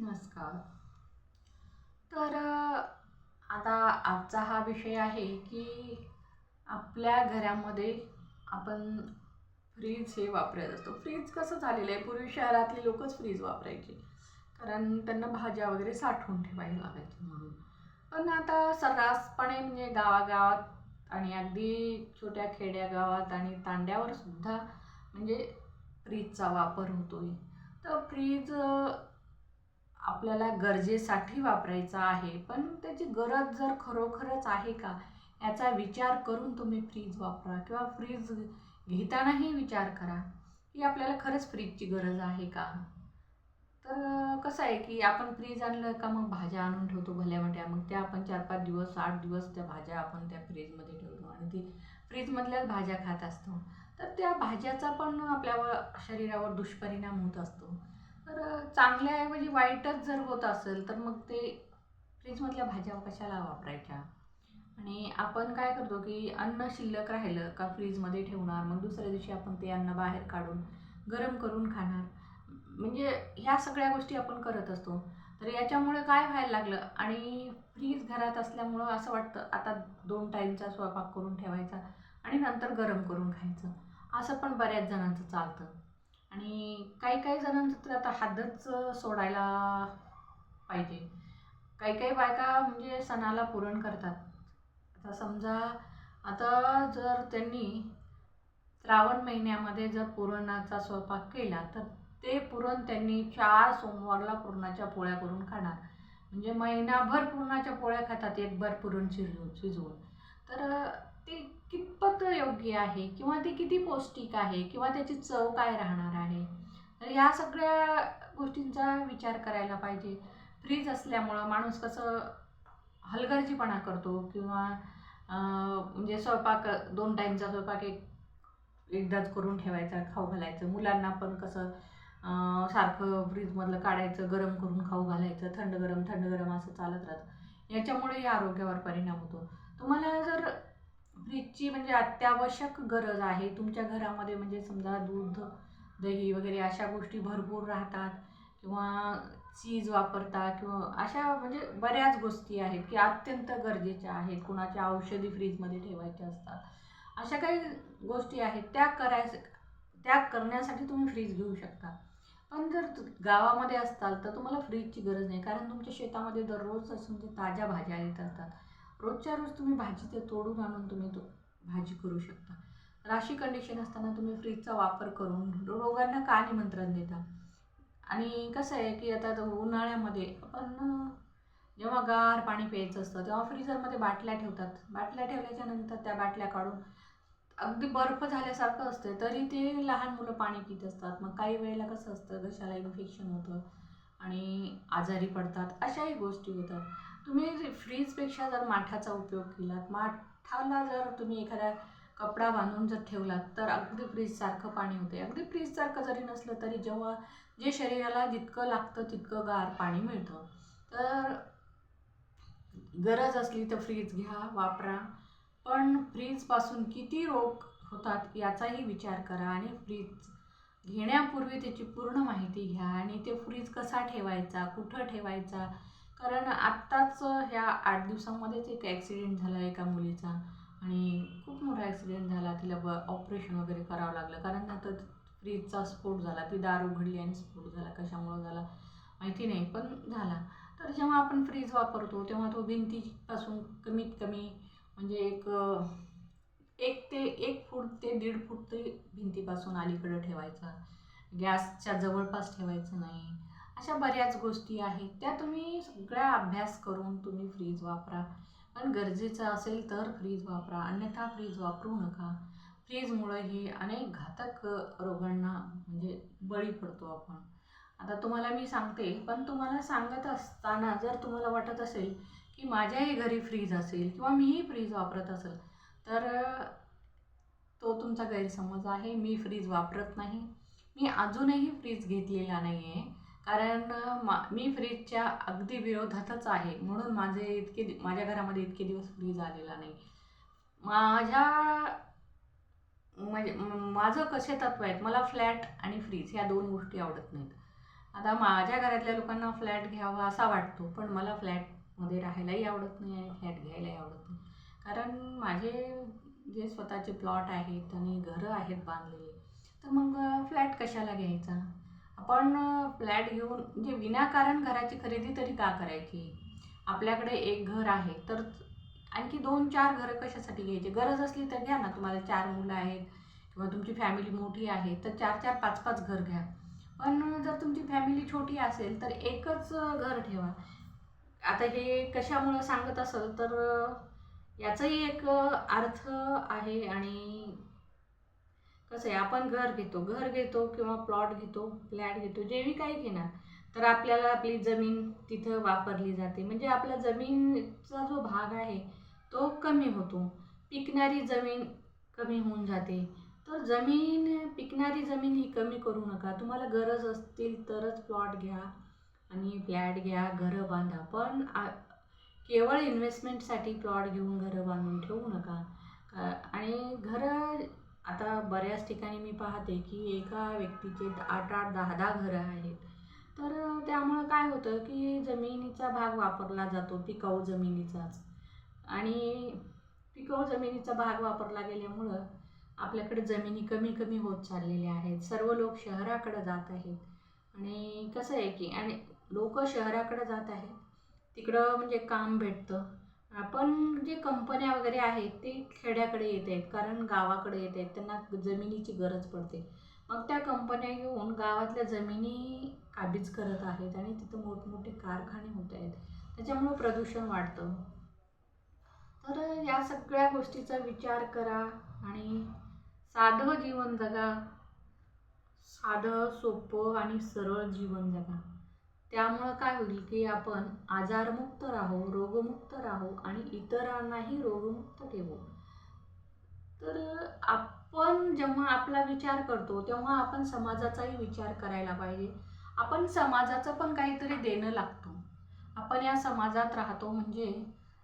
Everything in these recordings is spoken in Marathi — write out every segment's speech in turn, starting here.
नमस्कार. तर आता आजचा हा विषय आहे की आपल्या घरामध्ये आपण फ्रीज हे वापरत असतो. फ्रीज कसं झालेलं आहे, पूर्वी शहरातले लोकच फ्रीज वापरायचे. कारण त्यांना भाज्या वगैरे साठवून ठेवायला लागायचं म्हणून. पण आता सर्रासपणे म्हणजे गावागावात आणि अगदी छोट्या खेड्यागावात आणि तांड्यावर सुद्धा म्हणजे फ्रीजचा वापर होतोय. तर फ्रीज आपल्याला गरजेसाठी वापरायचा आहे, पण त्याची गरज जर खरोखरच आहे का याचा विचार करून तुम्ही फ्रीज वापरा, किंवा फ्रीज घेतानाही विचार करा की आपल्याला खरंच फ्रीजची गरज आहे का. तर कसं आहे की आपण फ्रीज आणलं का मग भाज्या आणून ठेवतो भल्या मोठ्या, मग त्या आपण 4-5 दिवस 8 दिवस त्या भाज्या आपण त्या फ्रीजमध्ये ठेवतो आणि ती फ्रीजमधल्याच भाज्या खात असतो. तर त्या भाज्याचा पण आपल्यावर शरीरावर दुष्परिणाम होत असतो. तर चांगल्याऐवजी वाईटच जर होत असेल तर मग ते फ्रीजमधल्या भाज्या कशाला वापरायच्या. आणि आपण काय करतो की अन्न शिल्लक राहिलं का फ्रीजमध्ये ठेवणार, मग दुसऱ्या दिवशी आपण ते अन्न बाहेर काढून गरम करून खाणार. म्हणजे ह्या सगळ्या गोष्टी आपण करत असतो. तर याच्यामुळे काय व्हायला लागलं, आणि फ्रीज घरात असल्यामुळं असं वाटतं आता 2 टाईमचा स्वयंपाक करून ठेवायचा आणि नंतर गरम करून खायचं, असं पण बऱ्याच जणांचं चालतं. आणि काही काही जणांचं तर आता हद्दच सोडायला पाहिजे. काही काही बायका म्हणजे सणाला पुरण करतात. आता समजा आता जर त्यांनी श्रावण महिन्यामध्ये जर पुरणाचा स्वयंपाक केला तर ते पुरण त्यांनी 4 सोमवारला पुरणाच्या पोळ्या करून खाणार. म्हणजे महिनाभर पुरणाच्या पोळ्या खातात, एकभर पुरण शिजवून. तर ते कितपत योग्य आहे, किंवा ते किती पौष्टिक आहे, किंवा त्याची चव काय राहणार आहे. तर ह्या सगळ्या गोष्टींचा विचार करायला पाहिजे. फ्रीज असल्यामुळं माणूस कसं हलगर्जीपणा करतो, किंवा म्हणजे स्वयंपाक 2 टाईमचा स्वयंपाक एकदाच करून ठेवायचा, खाऊ घालायचं. मुलांना पण कसं सारखं फ्रीजमधलं काढायचं, गरम करून खाऊ घालायचं, थंड गरम असं चालत राहतं. याच्यामुळेही आरोग्यावर परिणाम होतो. तुम्हाला जर फ्रीजची म्हणजे अत्यावश्यक गरज आहे तुमच्या घरामध्ये, म्हणजे समजा दूध, दही वगैरे अशा गोष्टी भरपूर राहतात, किंवा चीज वापरता, किंवा अशा म्हणजे बऱ्याच गोष्टी आहेत की अत्यंत गरजेच्या आहेत, कुणाच्या औषधी फ्रीजमध्ये ठेवायच्या असतात. अशा काही गोष्टी आहेत त्या करण्यासाठी तुम्ही फ्रीज घेऊ शकता. पण जर गावामध्ये असताल तर तुम्हाला फ्रीजची गरज नाही, कारण तुमच्या शेतामध्ये दररोज म्हणजे ताज्या भाज्या येत असतात. रोजच्या रोज तुम्ही भाजी ते तोडून आणून तुम्ही भाजी करू शकता. तर अशी कंडिशन असताना तुम्ही फ्रीजचा वापर करून रोगांना का निमंत्रण देता. आणि कसं आहे की आता उन्हाळ्यामध्ये आपण जेव्हा गार पाणी प्यायचं असतं तेव्हा फ्रीझरमध्ये बाटल्या ठेवतात. बाटल्या ठेवल्याच्या नंतर त्या बाटल्या काढून अगदी बर्फ झाल्यासारखं असतं, तरी ते लहान मुलं पाणी पित असतात. मग काही वेळेला कसं असतं, घशाला इन्फेक्शन होतं आणि आजारी पडतात, अशाही गोष्टी होतात. तुम्ही फ्रीजपेक्षा जर माठाचा उपयोग केलात, माठाला जर तुम्ही एखादा कपडा बांधून जर ठेवलात तर अगदी फ्रीजसारखं पाणी होते. अगदी फ्रीजसारखं जरी नसलं तरी जेव्हा जे शरीराला जितकं लागतं तितकं गार पाणी मिळतं. तर गरज असली तर फ्रीज घ्या, वापरा. पण फ्रीजपासून किती रोग होतात याचाही विचार करा, आणि फ्रीज घेण्यापूर्वी त्याची पूर्ण माहिती घ्या, आणि ते फ्रीज कसा ठेवायचा, कुठं ठेवायचा. कारण आत्ताच ह्या 8 दिवसांमध्येच एक ॲक्सिडेंट झाला एका मुलीचा, आणि खूप मोठा ॲक्सिडेंट झाला. तिला ऑपरेशन वगैरे करावं लागलं, कारण आता फ्रीजचा स्फोट झाला. ती दार उघडली आणि स्फोट झाला. कशामुळं झाला माहिती नाही, पण झाला. तर जेव्हा आपण फ्रीज वापरतो तेव्हा तो भिंतीपासून कमीत कमी म्हणजे एक फूट ते 1.5 फूट ते भिंतीपासून अलीकडं ठेवायचा. गॅसच्या जवळपास ठेवायचं नाही. अशा बऱ्याच गोष्टी आहेत, त्या तुम्ही सगळ्या अभ्यास करून तुम्ही फ्रीज वापरा. पण गरजेचं असेल तर फ्रीज वापरा, अन्यथा फ्रीज वापरू नका. फ्रीजमुळेही अनेक घातक रोगांना म्हणजे बळी पडतो आपण. आता तुम्हाला मी सांगते, पण तुम्हाला सांगत असताना जर तुम्हाला वाटत असेल की माझ्याही घरी फ्रीज असेल किंवा मीही फ्रीज वापरत असेल, तर तो तुमचा गैरसमज आहे. मी फ्रीज वापरत नाही. मी अजूनही फ्रीज घेतलेला नाही आहे, कारण मी फ्रीजच्या अगदी विरोधातच आहे. म्हणून माझ्या घरामध्ये इतके दिवस फ्रीज आलेला नाही. म्हणजे माझं कसे तत्व आहेत, मला फ्लॅट आणि फ्रीज ह्या 2 गोष्टी आवडत नाहीत. आता माझ्या घरातल्या लोकांना फ्लॅट घ्यावा असा वाटतो, पण मला फ्लॅटमध्ये राहायलाही आवडत नाही आणि फ्लॅट घ्यायलाही आवडत नाही. कारण माझे जे स्वतःचे प्लॉट आहेत आणि घरं आहेत बांधलेले, तर मग फ्लॅट कशाला घ्यायचा. आपण फ्लॅट घेऊन म्हणजे विनाकारण घराची खरेदी तरी का करायची. आपल्याकडे एक घर आहे तर आणखी 2-4 घरं कशासाठी घ्यायची. गरज असली तर घ्या ना. तुम्हाला 4 मुलं आहेत किंवा तुमची फॅमिली मोठी आहे तर 4-4 5-5 घर घ्या. पण जर तुमची फॅमिली छोटी असेल तर एकच घर ठेवा. आता हे कशामुळं सांगत असेल तर याचाही एक अर्थ आहे. आणि कसं आहे, आपण घर घेतो किंवा प्लॉट घेतो, फ्लॅट घेतो, जेही काही घेणार तर आपल्याला आपली जमीन तिथं वापरली जाते. म्हणजे आपला जमीनचा जो भाग आहे तो कमी होतो. पिकणारी जमीन कमी होऊन जाते. तर पिकणारी जमीन ही कमी करू नका. तुम्हाला गरज असतील तरच प्लॉट घ्या आणि फ्लॅट घ्या, घरं बांधा. पण केवळ इन्व्हेस्टमेंटसाठी प्लॉट घेऊन घरं बांधून ठेवू नका. आणि घरं आता बऱ्याच ठिकाणी मी पाहते की एका व्यक्तीचे 8-8, 10-10 घरं आहेत. तर त्यामुळं काय होतं की जमिनीचा भाग वापरला जातो, पिकाऊ जमिनीचाच. आणि पिकाऊ जमिनीचा भाग वापरला गेल्यामुळं आपल्याकडे जमिनी कमी कमी होत चाललेल्या आहेत. सर्व लोक शहराकडे जात आहेत. आणि कसं आहे की आणि लोक शहराकडे जात आहेत, तिकडं म्हणजे काम भेटतं. पण जे कंपन्या वगैरे आहेत ते खेड्याकडे येत आहेत, कारण गावाकडे येत आहेत. त्यांना जमिनीची गरज पडते. मग त्या कंपन्या येऊन गावातल्या जमिनी काबीज करत आहेत आणि तिथं मोठमोठे कारखाने होत आहेत. त्याच्यामुळं प्रदूषण वाढतं. तर या सगळ्या गोष्टीचा विचार करा आणि साधं जीवन जगा. साधं, सोपं आणि सरळ जीवन जगा. त्यामुळं काय होईल की आपण आजारमुक्त राहू, रोगमुक्त राहू आणि इतरांनाही रोगमुक्त ठेवू. तर आपण जेव्हा आपला विचार करतो तेव्हा आपण समाजाचाही विचार करायला पाहिजे. आपण समाजाचं पण काहीतरी देणं लागतो. आपण या समाजात राहतो म्हणजे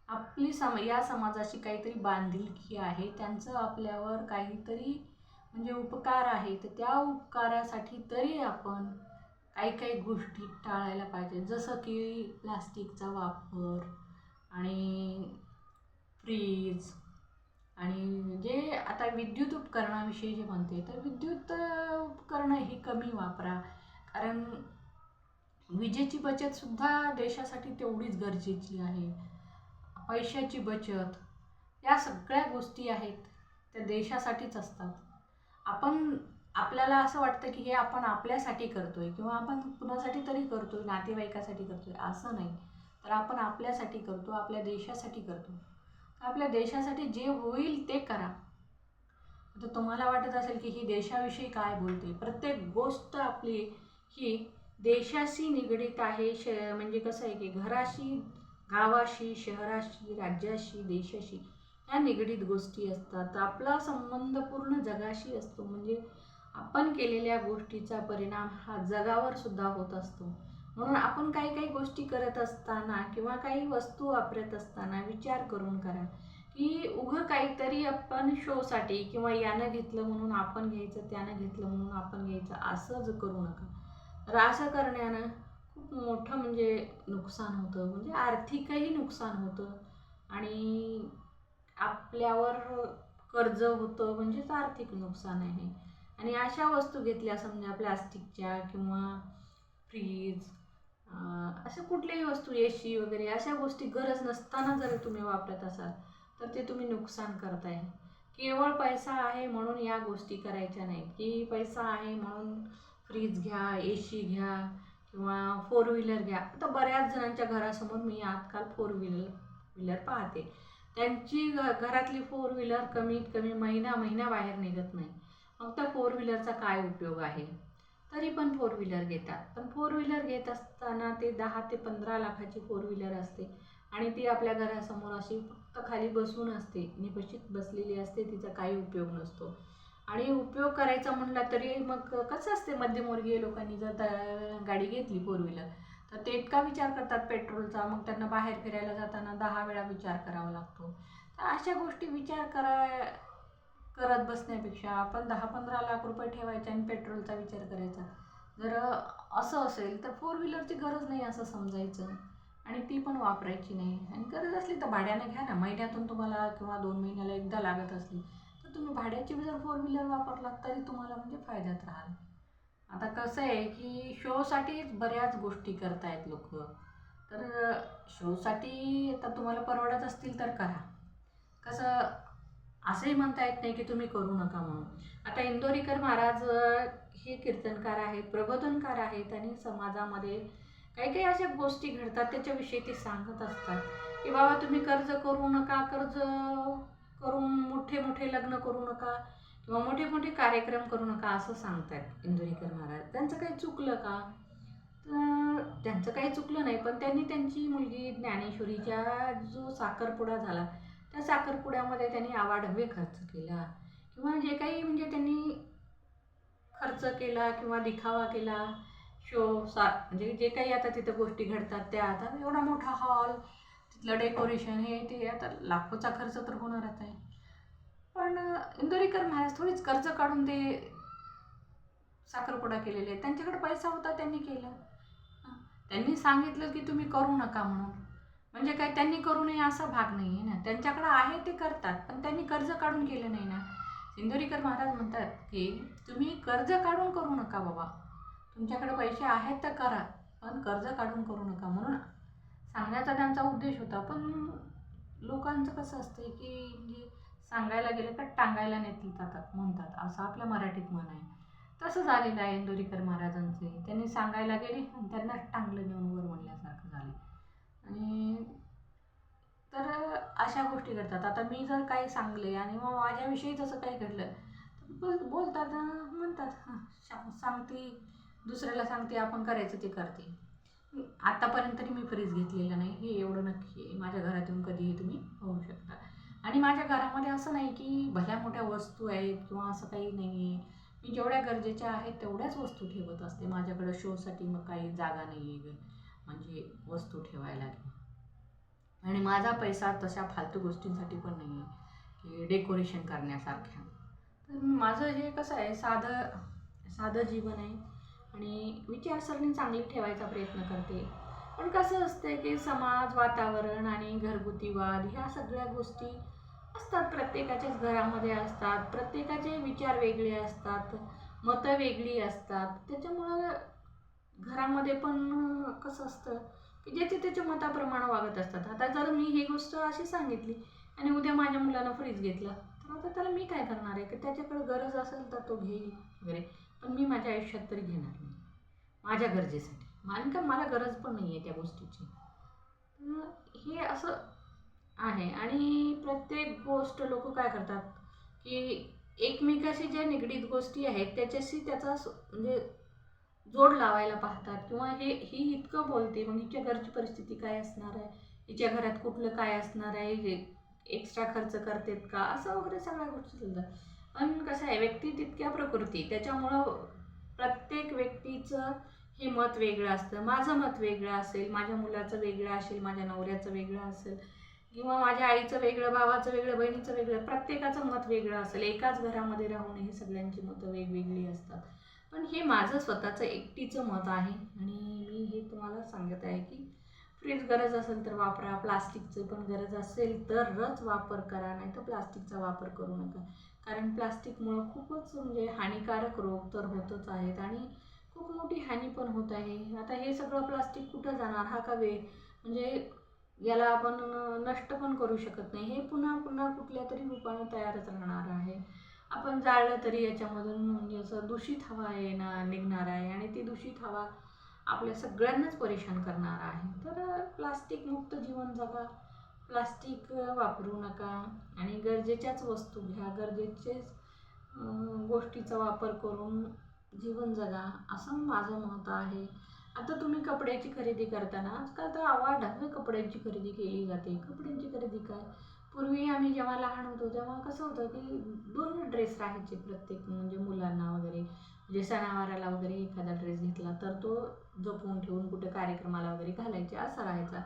आपली या समाजाशी काहीतरी बांधिलकी आहे. त्यांचं आपल्यावर काहीतरी म्हणजे उपकार आहे. तर त्या उपकारासाठी तरी आपण काही काही गोष्टी टाळायला पाहिजे. जसं की प्लास्टिकचा वापर आणि फ्रीज आणि जे आता विद्युत उपकरणाविषयी जे म्हणते, तर विद्युत उपकरणं ही कमी वापरा. कारण विजेची बचतसुद्धा देशासाठी तेवढीच गरजेची आहे. पैशाची बचत, या सगळ्या गोष्टी आहेत त्या देशासाठीच असतात. आपल्याला असं वाटतं की हे आपण आपल्यासाठी करतोय किंवा आपण कुणासाठी तरी करतोय, नातेवाईकासाठी करतोय, असं नाही. तर आपण आपल्यासाठी करतो, आपल्या देशासाठी करतो. आपल्या देशासाठी जे होईल ते करा. तर तुम्हाला वाटत असेल की ही देशाविषयी काय बोलते. प्रत्येक गोष्ट आपली ही देशाशी निगडीत आहे. म्हणजे कसं आहे की घराशी, गावाशी, शहराशी, राज्याशी, देशाशी ह्या निगडीत गोष्टी असतात. आपला संबंध पूर्ण जगाशी असतो. म्हणजे आपण केलेल्या गोष्टीचा परिणाम हा जगावर सुद्धा होत असतो. म्हणून आपण काही काही गोष्टी करत असताना किंवा काही वस्तू वापरत असताना विचार करून करा की उगं काहीतरी आपण शोसाठी किंवा यानं घेतलं म्हणून आपण घ्यायचं, त्यानं घेतलं म्हणून आपण घ्यायचं, असंच करू नका. तर असं करण्यानं खूप मोठं म्हणजे नुकसान होतं. म्हणजे आर्थिकही नुकसान होतं आणि आपल्यावर कर्ज होतं, म्हणजेच आर्थिक नुकसान आहे. आणि अशा वस्तू घेतल्या समजा प्लास्टिकच्या किंवा फ्रीज, अशा कुठल्याही वस्तू, AC वगैरे अशा गोष्टी गरज नसताना जर तुम्ही वापरत असाल तर ते तुम्ही नुकसान करताय. केवळ पैसा आहे म्हणून या गोष्टी करायच्या नाही की पैसा आहे म्हणून फ्रीज घ्या, AC घ्या किंवा 4 व्हीलर घ्या. आता बऱ्याच जणांच्या घरासमोर मी आजकाल 4 व्हीलर पाहते. त्यांची घरातली 4 व्हीलर कमीत कमी महिना बाहेर निघत नाही. मग त्या 4 व्हीलरचा काय उपयोग आहे. तरी पण 4 व्हीलर घेतात. पण 4 व्हीलर घेत असताना ते 10 ते 15 लाखाची 4 व्हीलर असते आणि ती आपल्या घरासमोर अशी फक्त खाली बसून असते, निपचित बसलेली असते. तिचा काही उपयोग नसतो. आणि उपयोग करायचा म्हटला तरी मग कसं असते, मध्यमवर्गीय लोकांनी जर गाडी घेतली 4 व्हीलर तर ते इतका विचार करतात पेट्रोलचा, मग त्यांना बाहेर फिरायला जाताना 10 वेळा विचार करावा लागतो. तर अशा गोष्टी विचार करत बसण्यापेक्षा आपण 10-15 लाख रुपये ठेवायचे आणि पेट्रोलचा विचार करायचा. जर असं असेल तर 4 व्हीलरची गरज नाही असं समजायचं आणि ती पण वापरायची नाही. आणि गरज असली तर भाड्यानं घ्या ना, महिन्यातून तुम्हाला किंवा 2 महिन्याला एकदा लागत असली तर तुम्ही भाड्याची जर 4 व्हीलर वापरलात तरी तुम्हाला म्हणजे फायद्यात राहाल. आता कसं आहे की शोसाठीच बऱ्याच गोष्टी करतायत लोक. तर शोसाठी आता तुम्हाला परवडत असतील तर करा. कसं असंही म्हणता येत नाही की तुम्ही करू नका म्हणून. आता इंदोरीकर महाराज हे कीर्तनकार आहेत, प्रबोधनकार आहेत आणि समाजामध्ये काही काही अशा गोष्टी घडतात त्याच्याविषयी ते सांगत असतात की बाबा तुम्ही कर्ज करू नका, कर्ज करून मोठे मोठे लग्न करू नका किंवा मोठे मोठे कार्यक्रम करू नका असं सांगतात इंदोरीकर महाराज. त्यांचं काही चुकलं का? तर त्यांचं काही चुकलं नाही, पण त्यांनी त्यांची मुलगी ज्ञानेश्वरीच्या जो साखरपुडा झाला त्या साखरपुड्यामध्ये त्यांनी आवाढव्य खर्च केला किंवा जे काही म्हणजे त्यांनी खर्च केला किंवा दिखावा केला, म्हणजे जे काही आता तिथं गोष्टी घडतात त्या, आता एवढा मोठा हॉल, तिथलं डेकोरेशन, हे ते आता लाखोचा खर्च तर होणारच आहे. पण इंदोरीकर महाराज थोडीच कर्ज काढून ते साखरपुडा केलेले आहे. त्यांच्याकडे पैसा होता, त्यांनी केलं. त्यांनी सांगितलं की तुम्ही करू नका म्हणून, म्हणजे काय त्यांनी करू नये असा भाग नाही आहे ना. त्यांच्याकडे आहे ते करतात, पण त्यांनी कर्ज काढून केलं नाही ना. इंदोरीकर महाराज म्हणतात की तुम्ही कर्ज काढून करू नका बाबा, तुमच्याकडे पैसे आहेत तर करा, पण कर्ज काढून करू नका म्हणून सांगण्याचा त्यांचा उद्देश होता. पण लोकांचं कसं असतं की म्हणजे सांगायला गेलं का टांगायला नेतील जातात म्हणतात, असं आपल्या मराठीत म्हण आहे. तसं झालेलं आहे इंदोरीकर महाराजांचे. त्यांनी सांगायला गेले आणि त्यांना टांगलं नेऊन वर म्हणल्यासारखं झालं. आणि तर अशा गोष्टी घडतात. आता मी जर काही सांगले आणि मग माझ्याविषयी तसं काही घडलं तर बोलतात, म्हणतात सांगते, दुसऱ्याला सांगते आपण करायचं ते करते. आत्तापर्यंत तरी मी फ्रीज घेतलेलं नाही, हे एवढं नक्की आहे. माझ्या घरात येऊन कधीही तुम्ही होऊ शकता. आणि माझ्या घरामध्ये असं नाही की भल्या मोठ्या वस्तू आहेत किंवा असं काही नाही आहे. मी जेवढ्या गरजेच्या आहेत तेवढ्याच वस्तू ठेवत असते. माझ्याकडं शोसाठी मग काही जागा नाही आहे म्हणजे वस्तू ठेवायला. आणि माझा पैसा तशा फालतू गोष्टींसाठी पण नाही आहे की डेकोरेशन करण्यासारख्या. तर माझं हे कसं आहे, साधं जीवन आहे आणि विचारसरणी चांगली ठेवायचा प्रयत्न करते. पण कसं असतं की समाज, वातावरण आणि घरगुती वाद ह्या सगळ्या गोष्टी असतात, प्रत्येकाच्याच घरामध्ये असतात. प्रत्येकाचे विचार वेगळे असतात, मतं वेगळी असतात. त्याच्यामुळं घरामध्ये पण कसं असतं की ज्याचे त्याच्या मताप्रमाणे वागत असतात. आता जर मी ही गोष्ट अशी सांगितली आणि उद्या माझ्या मुलानं फ्रीज घेतला तर आता त्याला मी काय करणार आहे की त्याच्याकडे गरज असेल तर तो घेईल वगैरे, पण मी माझ्या आयुष्यात तरी घेणार नाही माझ्या गरजेसाठी. आणि का मला गरज पण नाही आहे त्या गोष्टीची. हे असं आहे. आणि प्रत्येक गोष्ट लोक काय करतात की एकमेकाशी ज्या निगडीत गोष्टी आहेत त्याच्याशी त्याचा म्हणजे जोड लावायला पाहतात किंवा ही इतकं बोलते मग हिच्या घरची परिस्थिती काय असणार आहे, हिच्या घरात कुठलं काय असणार आहे, हे एक्स्ट्रा खर्च करतात का, असं वगैरे सगळ्या गोष्टी चालतात. पण कसं आहे, व्यक्ती तितक्या प्रकृती, त्याच्यामुळं प्रत्येक व्यक्तीचं हे मत वेगळं असतं. माझं मत वेगळं असेल, माझ्या मुलाचं वेगळं असेल, माझ्या नवऱ्याचं वेगळं असेल किंवा माझ्या आईचं वेगळं, भावाचं वेगळं, बहिणीचं वेगळं, प्रत्येकाचं मत वेगळं असेल. एकाच घरामध्ये राहून हे सगळ्यांची मतं वेगवेगळी असतात. पण हे माझं स्वतःचं एकटीचं मत आहे आणि मी हे तुम्हाला सांगत आहे की फ्रीज गरज असेल तर वापरा, प्लास्टिकचं पण गरज असेल तरच वापर करा, नाही तर प्लास्टिकचा वापर करू नका. कारण प्लास्टिकमुळं खूपच म्हणजे हानिकारक रोग तर होतच आहेत आणि खूप मोठी हानी पण होत आहे. आता हे सगळं प्लास्टिक कुठं जाणार, हा का म्हणजे याला आपण नष्ट पण करू शकत नाही. हे पुन्हा पुन्हा कुठल्या तरी रूपाने तयारच राहणार आहे. आपण जाळलं तरी याच्यामधून म्हणजे असं दूषित हवा निघणार आहे आणि ती दूषित हवा आपल्या सगळ्यांनाच परेशान करणार आहे. तर प्लास्टिक मुक्त जीवन जगा, प्लास्टिक वापरू नका आणि गरजेच्याच वस्तू घ्या, गरजेचेच गोष्टीचा वापर करून जीवन जगा, असं माझं मत आहे. आता तुम्ही कपड्याची खरेदी करताना आजकाल तर आवाढव्य कपड्यांची खरेदी केली जाते. कपड्यांची खरेदी काय, पूर्वी आम्ही जेव्हा लहान होतो तेव्हा कसं होतं की 2 ड्रेस राहायचे प्रत्येक म्हणजे मुलांना वगैरे, म्हणजे सणावाराला वगैरे एखादा ड्रेस घेतला तर तो जपून ठेवून कुठे कार्यक्रमाला वगैरे घालायचे असं राहायचा.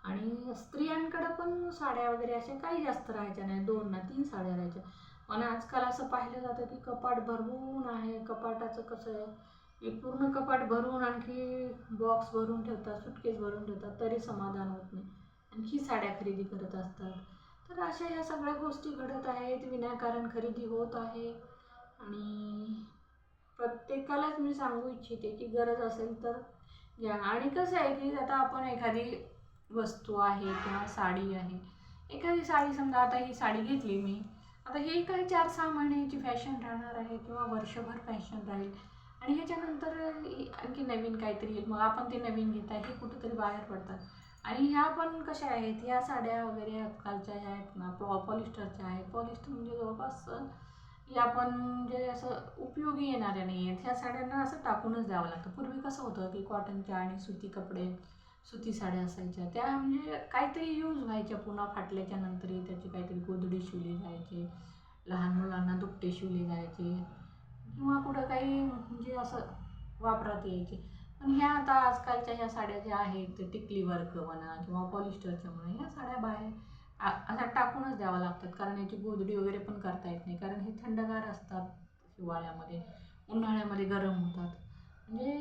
आणि स्त्रियांकडं पण साड्या वगैरे अशा काही जास्त राहायच्या नाही, 2 ना 3 साड्या राहायच्या. पण आजकाल असं पाहिलं जातं की कपाट भरवून आहे. कपाटाचं कसं आहे एक पूर्ण कपाट भरून आणखी बॉक्स भरून ठेवतात, सुटकेस भरून ठेवतात, तरी समाधान होत नाही, आणखी साड्या खरेदी करत असतात. तर अशा ह्या सगळ्या गोष्टी घडत आहेत, विनाकारण खरेदी होत आहे. आणि प्रत्येकालाच मी सांगू इच्छिते की गरज असेल तर घ्या. आणि कसं आहे की आता आपण एखादी वस्तू आहे किंवा साडी आहे, एखादी साडी समजा आता ही साडी घेतली मी, आता ही काही 4-6 महिन्याची फॅशन राहणार आहे किंवा वर्षभर फॅशन राहील आणि ह्याच्यानंतर आणखी नवीन काहीतरी येईल, मग आपण ते नवीन घेत आहे हे कुठंतरी बाहेर पडतात. आणि ह्या पण कशा आहेत, ह्या साड्या वगैरे आजकालच्या ह्या आहेत ना, पॉलिस्टरच्या आहेत. पॉलिस्टर म्हणजे जवळपास या पण म्हणजे असं उपयोगी येणाऱ्या नाही आहेत. ह्या साड्यांना असं टाकूनच द्यावं लागतं. पूर्वी कसं होतं की कॉटनच्या आणि सुती कपडे, सुती साड्या असायच्या, त्या म्हणजे काहीतरी यूज व्हायच्या, पुन्हा फाटल्याच्या नंतरही त्याची काहीतरी गोधडी शिवली जायचे, लहान मुलांना दुपटे शिवले जायचे किंवा कुठं काही म्हणजे असं वापरात यायचे. पण ह्या आता आजकालच्या ह्या साड्या ज्या आहेत ते टिकली वर्क म्हणा किंवा पॉलिस्टरच्या म्हणा, ह्या साड्या बाहेर अशा टाकूनच द्यावं लागतात, कारण याची गोधडी वगैरे पण करता येत नाही, कारण हे थंडगार असतात हिवाळ्यामध्ये, उन्हाळ्यामध्ये गरम होतात. म्हणजे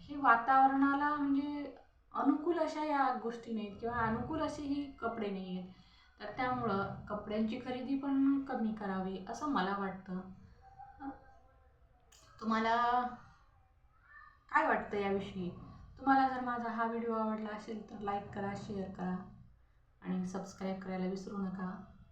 हे वातावरणाला म्हणजे अनुकूल अशा या गोष्टी नाहीत किंवा अनुकूल असे ही कपडे नाही आहेत. तर त्यामुळं कपड्यांची खरेदी पण कमी करावी असं मला वाटतं. तुम्हाला काय वाटतं याविषयी? तुम्हाला जर माझा हा व्हिडिओ आवडला असेल तर लाईक करा, शेअर करा आणि सबस्क्राईब करायला विसरू नका.